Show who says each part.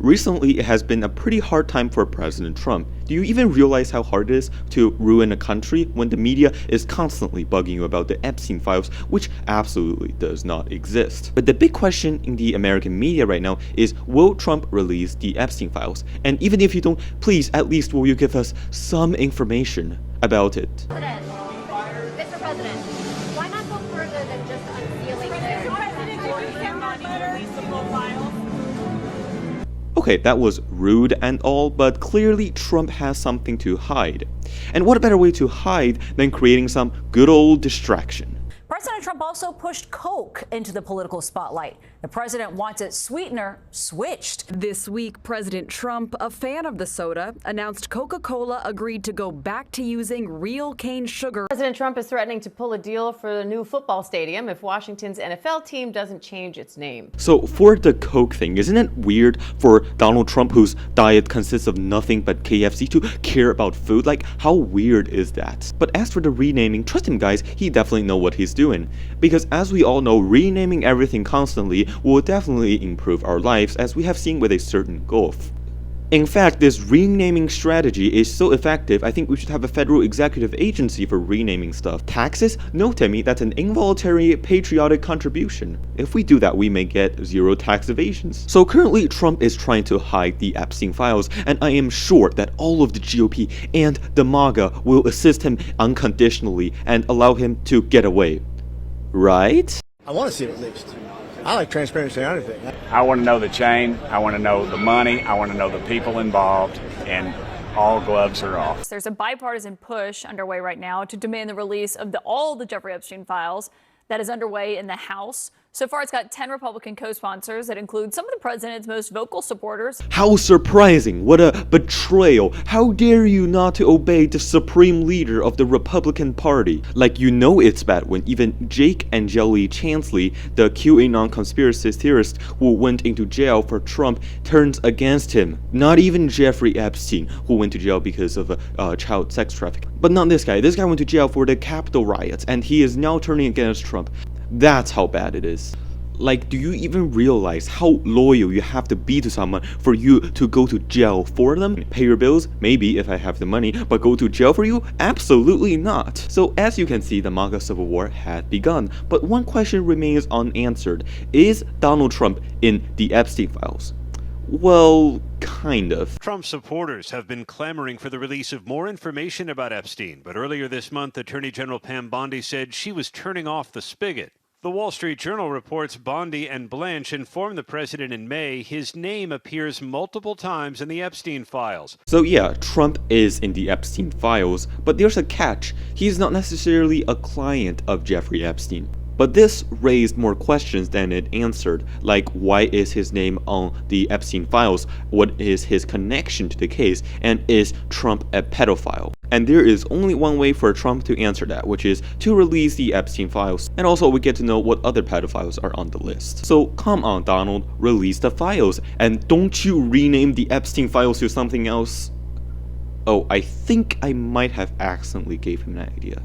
Speaker 1: Recently, it has been a pretty hard time for President Trump. Do you even realize how hard it is to ruin a country when the media is constantly bugging you about the Epstein files, which absolutely does not exist? But the big question in the American media right now is, will Trump release the Epstein files? And even if you don't, please, at least will you give us some information about it?
Speaker 2: Mr. President, why not go further than just unsealing
Speaker 1: Okay, that was rude and all, but clearly Trump has something to hide. And what a better way to hide than creating some good old distraction?
Speaker 3: President Trump also pushed Coke into the political spotlight. The president wants its sweetener switched.
Speaker 4: This week, President Trump, a fan of the soda, announced Coca-Cola agreed to go back to using real cane sugar.
Speaker 5: President Trump is threatening to pull a deal for the new football stadium if Washington's NFL team doesn't change its name.
Speaker 1: So for the Coke thing, isn't it weird for Donald Trump, whose diet consists of nothing but KFC, to care about food? Like, how weird is that? But as for the renaming, trust him guys, he definitely knows what he's doing. Because as we all know, renaming everything constantly will definitely improve our lives, as we have seen with a certain gulf. In fact, this renaming strategy is so effective, I think we should have a federal executive agency for renaming stuff. Taxes? No, Timmy, that's an involuntary patriotic contribution. If we do that, we may get zero tax evasions. So currently, Trump is trying to hide the Epstein files, and I am sure that all of the GOP and the MAGA will assist him unconditionally and allow him to get away. Right?
Speaker 6: I want to see it released. I like transparency on anything.
Speaker 7: I want to know the chain, I want to know the money, I want to know the people involved, and all gloves are off.
Speaker 8: There's a bipartisan push underway right now to demand the release of all the Jeffrey Epstein files that is underway in the House. So far, it's got 10 Republican co-sponsors that include some of the president's most vocal supporters.
Speaker 1: How surprising! What a betrayal! How dare you not to obey the supreme leader of the Republican Party? Like, you know it's bad when even Jake and Jelly Chansley, the QAnon conspiracy theorist who went into jail for Trump, turns against him. Not even Jeffrey Epstein, who went to jail because of child sex trafficking. But not this guy. This guy went to jail for the Capitol riots, and he is now turning against Trump. That's how bad it is. Like, do you even realize how loyal you have to be to someone for you to go to jail for them? Pay your bills? Maybe, if I have the money, but go to jail for you? Absolutely not. So as you can see, the MAGA civil war had begun, but one question remains unanswered. Is Donald Trump in the Epstein files? Well, kind of.
Speaker 9: Trump supporters have been clamoring for the release of more information about Epstein, but earlier this month, Attorney General Pam Bondi said she was turning off the spigot. The Wall Street Journal reports Bondi and Blanche informed the president in May his name appears multiple times in the Epstein files.
Speaker 1: So yeah, Trump is in the Epstein files, but there's a catch. He's not necessarily a client of Jeffrey Epstein. But this raised more questions than it answered, like why is his name on the Epstein files, what is his connection to the case, and is Trump a pedophile? And there is only one way for Trump to answer that, which is to release the Epstein files. And also we get to know what other pedophiles are on the list. So come on, Donald, release the files, and don't you rename the Epstein files to something else. Oh, I think I might have accidentally gave him that idea.